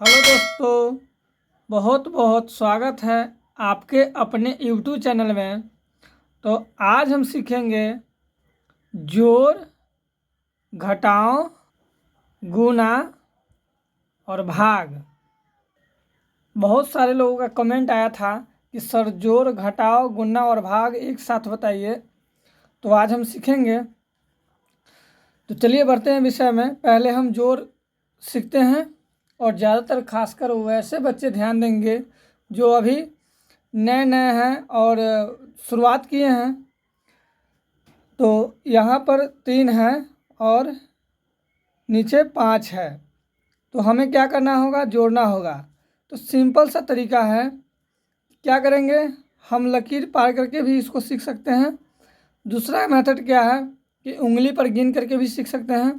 Hello दोस्तों, बहुत बहुत स्वागत है आपके अपने YouTube चैनल में। तो आज हम सीखेंगे जोड़, घटाव, गुणा और भाग। बहुत सारे लोगों का कमेंट आया था कि सर जोड़, घटाव, गुणा और भाग एक साथ बताइए। तो आज हम सीखेंगे। तो चलिए बढ़ते हैं विषय में। पहले हम जोड़ सीखते हैं और ज़्यादातर खासकर वैसे बच्चे ध्यान देंगे जो अभी नए नए हैं और शुरुआत किए हैं। तो यहाँ पर 3 है और नीचे 5 है, तो हमें क्या करना होगा? जोड़ना होगा। तो सिंपल सा तरीका है। क्या करेंगे? हम लकीर पार करके भी इसको सीख सकते हैं। दूसरा मेथड क्या है कि उंगली पर गिन करके भी सीख सकते हैं।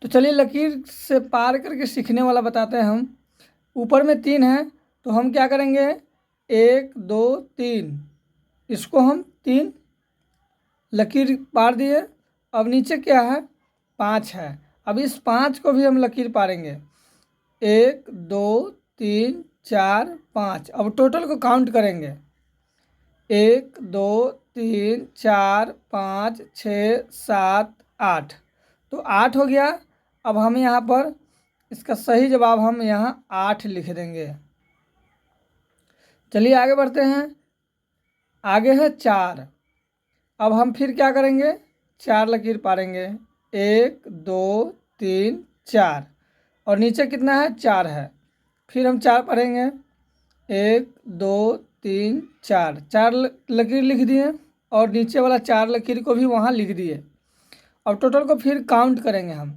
तो चलिए लकीर से पार करके सीखने वाला बताते हैं हम। ऊपर में 3 है तो हम क्या करेंगे? 1 2 3, इसको हम 3 लकीर पार दिए। अब नीचे क्या है? 5 है। अब इस 5 को भी हम लकीर पारेंगे। 1 2 3 4 5। अब टोटल को काउंट करेंगे। 1 2 3 4 5 6 7 8। तो 8 हो गया। अब हम यहाँ पर इसका सही जवाब हम यहाँ 8 लिख देंगे। चलिए आगे बढ़ते हैं। आगे है 4। अब हम फिर क्या करेंगे? 4 लकीर पारेंगे। 1 2 3 4 और नीचे कितना है? 4 है। फिर हम 4 पढ़ेंगे। 1 2 3 4, 4 लकीर लिख दिए और नीचे वाला 4 लकीर को भी वहाँ लिख दिए। अब टोटल को फिर काउंट करेंगे हम।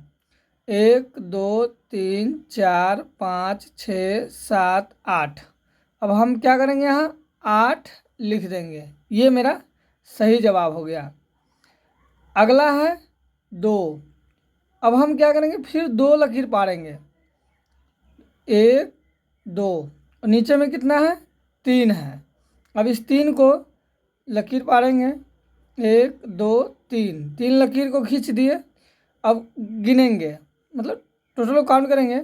1 2 3 4 5 6 7 8। अब हम क्या करेंगे? यहाँ 8 लिख देंगे। ये मेरा सही जवाब हो गया। अगला है 2। अब हम क्या करेंगे? फिर 2 लकीर पारेंगे। 1 2 और नीचे में कितना है? 3 है। अब इस 3 को लकीर पारेंगे। 1 2 3, 3 लकीर को खींच दिए। अब गिनेंगे, मतलब टोटल को काउंट करेंगे।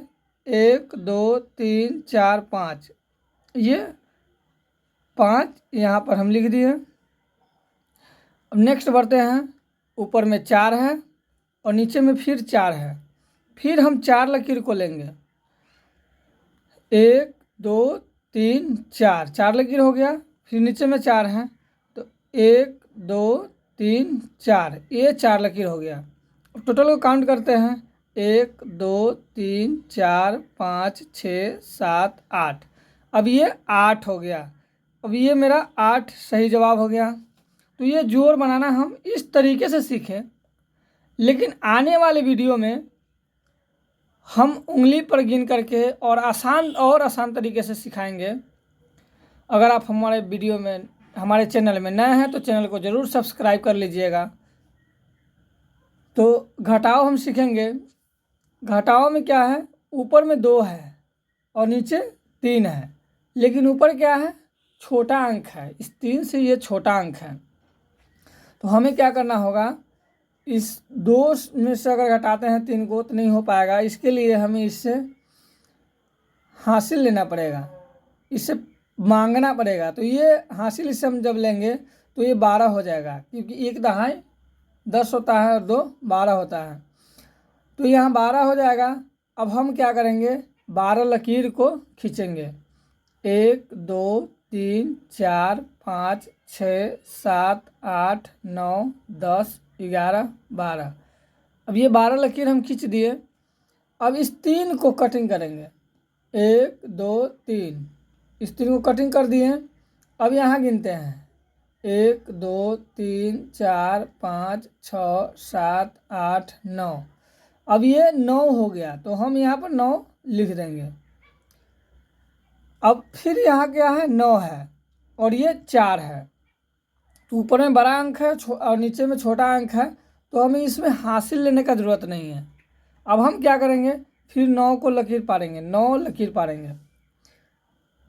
1 2 3 4 5। ये 5 यहाँ पर हम लिख दिए। अब नेक्स्ट बढ़ते हैं। ऊपर में 4 है और नीचे में फिर 4 है। फिर हम 4 लकीर को लेंगे। 1 2 3 4, 4 लकीर हो गया। फिर नीचे में 4 है तो 1 2 3 4, ये 4 लकीर हो गया। अब टोटल को काउंट करते हैं। 1 2 3 4 5 6 7 8। अब ये 8 हो गया। अब ये मेरा 8 सही जवाब हो गया। तो ये जोड़ बनाना हम इस तरीके से सीखें, लेकिन आने वाले वीडियो में हम उंगली पर गिन करके और आसान तरीके से सिखाएंगे। अगर आप हमारे वीडियो में, हमारे चैनल में नए हैं तो चैनल को ज़रूर सब्सक्राइब कर लीजिएगा। तो घटाव हम सीखेंगे। घटाव में क्या है? ऊपर में 2 है और नीचे 3 है, लेकिन ऊपर क्या है? छोटा अंक है। इस 3 से ये छोटा अंक है। तो हमें क्या करना होगा? इस 2 में से अगर घटाते हैं 3 को तो नहीं हो पाएगा। इसके लिए हमें इससे हासिल लेना पड़ेगा, इससे मांगना पड़ेगा। तो ये हासिल इससे हम जब लेंगे तो ये 12 हो जाएगा, क्योंकि 1 दहाई 10 होता है और 2 12 होता है। तो यहाँ 12 हो जाएगा। अब हम क्या करेंगे? 12 लकीर को खींचेंगे। 1 2 3 4 5 6 7 8 9 10 11 12। अब ये 12 लकीर हम खींच दिए। अब इस 3 को कटिंग करेंगे। 1 2 3, इस 3 को कटिंग कर दिए। अब यहाँ गिनते हैं। 1 2 3 4 5 6 7 8 9। अब ये 9 हो गया तो हम यहाँ पर 9 लिख देंगे। अब फिर यहाँ क्या है? 9 है और ये 4 है। तो ऊपर में बड़ा अंक है और नीचे में छोटा अंक है, तो हमें इसमें हासिल लेने का ज़रूरत नहीं है। अब हम क्या करेंगे? फिर 9 को लकीर पारेंगे। 9 लकीर पारेंगे।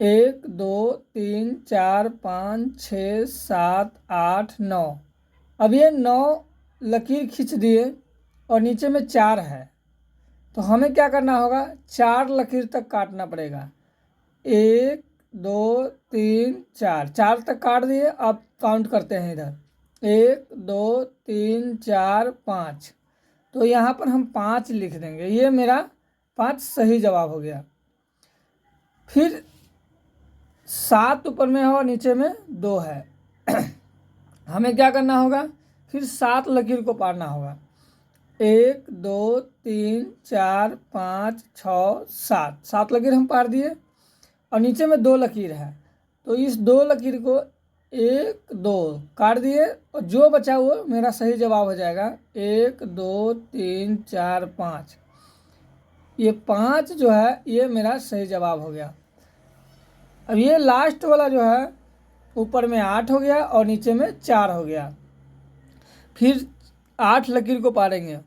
1 2 3 4 5 6 7 8 9। अब ये 9 लकीर खींच दिए और नीचे में 4 है। तो हमें क्या करना होगा, 4 लकीर तक काटना पड़ेगा। 1 2 3 4, 4 तक काट दिए। अब काउंट करते हैं इधर, 1 2 3 4 5। तो यहाँ पर हम 5 लिख देंगे, ये मेरा 5 सही जवाब हो गया। फिर 7 ऊपर में है और नीचे में 2 है। हमें क्या करना होगा, फिर 7 लकीर को पारना होगा। 1 2 3 4 5 6 7, 7 लकीर हम पार दिए और नीचे में 2 लकीर है। तो इस 2 लकीर को 1 2 काट दिए और जो बचा वो मेरा सही जवाब हो जाएगा। 1 2 3 4 5, ये 5 जो है ये मेरा सही जवाब हो गया। अब ये लास्ट वाला जो है ऊपर में 8 हो गया और नीचे में 4 हो गया। फिर 8 लकीर को पारेंगे।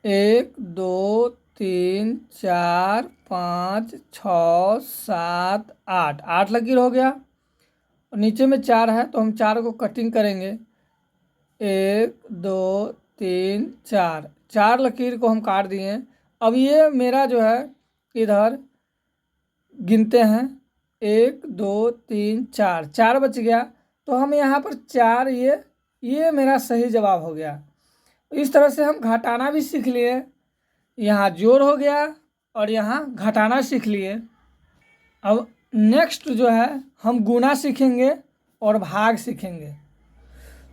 1 2 3 4 5 6 7 8, 8 लकीर हो गया और नीचे में 4 है तो हम 4 को कटिंग करेंगे। 1 2 3 4, 4 लकीर को हम काट दिए। अब ये मेरा जो है इधर गिनते हैं, 1 2 3 4, 4 बच गया। तो हम यहाँ पर 4, ये मेरा सही जवाब हो गया। इस तरह से हम घटाना भी सीख लिए, यहाँ जोड़ हो गया और यहाँ घटाना सीख लिए। अब नेक्स्ट जो है हम गुना सीखेंगे और भाग सीखेंगे।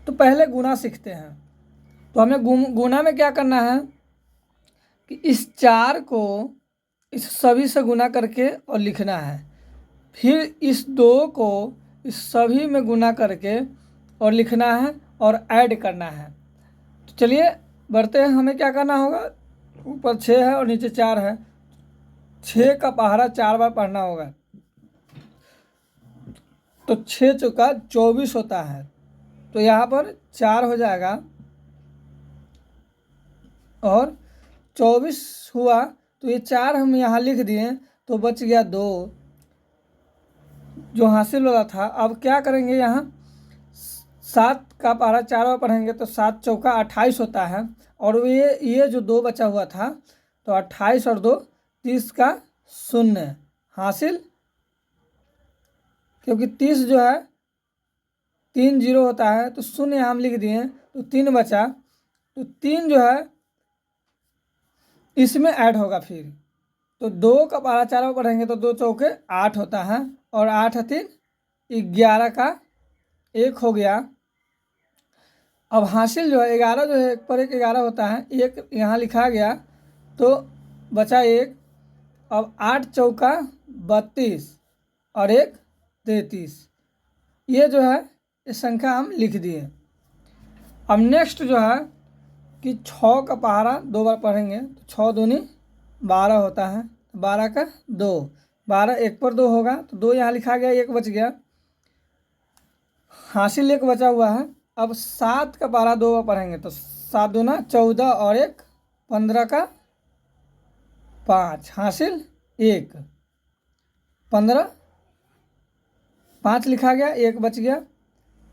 तो पहले गुना सीखते हैं। तो हमें गुना में क्या करना है कि इस 4 को इस सभी से गुना करके और लिखना है। फिर इस 2 को इस सभी में गुना करके और लिखना है और ऐड करना है। तो चलिए बढ़ते हैं। हमें क्या करना होगा, ऊपर 6 है और नीचे 4 है, 6 का पहाड़ा 4 बार पढ़ना होगा। तो 6 चौका 24 होता है। तो यहाँ पर 4 हो जाएगा और 24 हुआ। तो ये 4 हम यहाँ लिख दिए तो बच गया 2 जो हासिल वाला था। अब क्या करेंगे, यहाँ 7 का पहाड़ा 4 बार पढ़ेंगे तो 7 चौका 28 होता है। और ये जो 2 बचा हुआ था तो 28 और 2 30 का 0 हासिल, क्योंकि 30 जो है 3 0 होता है तो 0 यहाँ हम लिख दिए तो 3 बचा। तो 3 जो है इसमें ऐड होगा। फिर तो 2 का पहाड़ा 4 बार पढ़ेंगे तो 2 चौके 8 होता है और 8 3 11 का 1 हो गया। अब हासिल जो है 11 जो है 1 पर 1 11 होता है, 1 यहाँ लिखा गया तो बचा 1। अब 8 चौका 32 और 1 33, ये जो है ये संख्या हम लिख दिए। अब नेक्स्ट जो है कि 6 का पहाड़ा 2 बार पढ़ेंगे तो 6 दूनी 12 होता है, 12 का 2, 12 1 पर 2 होगा तो 2 यहाँ लिखा गया, 1 बच गया, हासिल 1 बचा हुआ है। अब 7 का पहाड़ा 2 बार पढ़ेंगे तो 7 दूना 14 और 1 15 का 5, हासिल 1 15, 5 लिखा गया, 1 बच गया।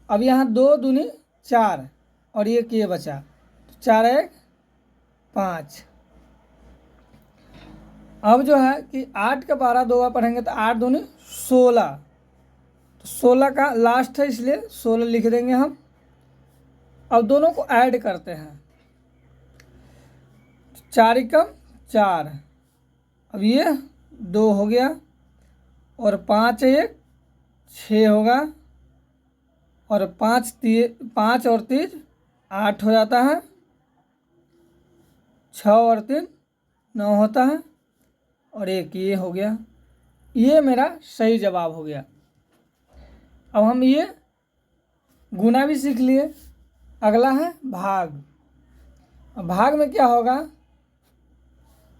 अब यहाँ 2 दूनी 4 और 1 ये बचा तो 4 1 5। अब जो है कि 8 का पहाड़ा 2 बार पढ़ेंगे तो 8 दूनी 16, तो 16 का लास्ट है इसलिए 16 लिख देंगे हम। अब दोनों को ऐड करते हैं, 4 एकम 4, अब ये 2 हो गया और 5 1 6 होगा और 5 और 3 8 हो जाता है, 6 और 3 9 होता है और 1 ये हो गया। ये मेरा सही जवाब हो गया। अब हम ये गुना भी सीख लिए। अगला है भाग। अब भाग में क्या होगा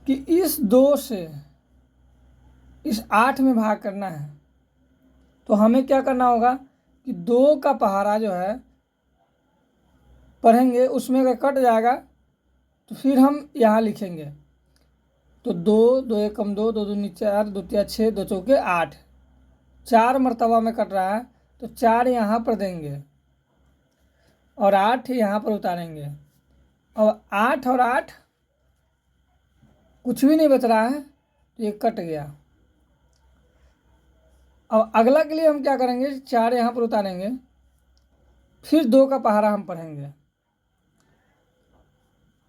कि इस 2 से इस 8 में भाग करना है। तो हमें क्या करना होगा कि 2 का पहाड़ा जो है पढ़ेंगे उसमें अगर कट जाएगा तो फिर हम यहाँ लिखेंगे तो 2 2 एकम 2 2 दूनी 4 2 तिया 6 2 चौके 8, 4 मरतबा में कट रहा है तो 4 यहाँ पर देंगे और 8 यहाँ पर उतारेंगे। अब 8 और 8 कुछ भी नहीं बच रहा है, तो ये कट गया। अब अगला के लिए हम क्या करेंगे, 4 यहाँ पर उतारेंगे, फिर 2 का पहाड़ा हम पढ़ेंगे।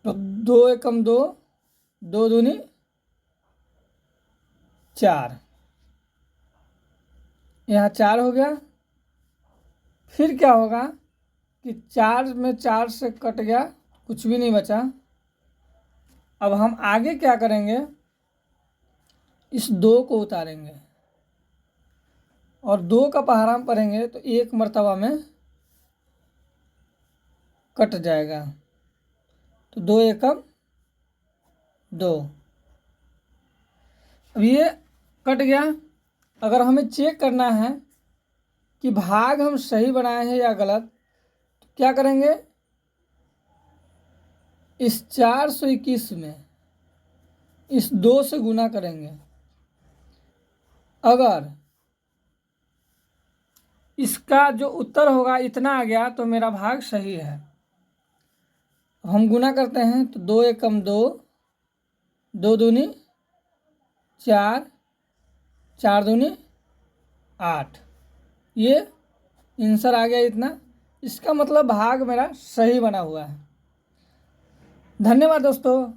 तो 2 एकम 2, 2 दूनी 4, यहाँ 4 हो गया। फिर क्या होगा कि 4 में 4 से कट गया, कुछ भी नहीं बचा। अब हम आगे क्या करेंगे, इस 2 को उतारेंगे और 2 का पहाड़ा हम पढ़ेंगे, तो 1 मर्तबा में कट जाएगा। तो 2 एकम 2। अब ये कट गया। अगर हमें चेक करना है कि भाग हम सही बनाए हैं या गलत, तो क्या करेंगे, इस 421 में इस 2 से गुना करेंगे। अगर इसका जो उत्तर होगा इतना आ गया तो मेरा भाग सही है। हम गुना करते हैं, तो 2 एकम 2, 2 दूनी 4, 4 दूनी 8, ये आंसर आ गया इतना। इसका मतलब भाग मेरा सही बना हुआ है। धन्यवाद दोस्तों,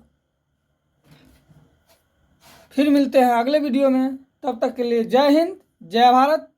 फिर मिलते हैं अगले वीडियो में। तब तक के लिए जय हिंद, जय भारत।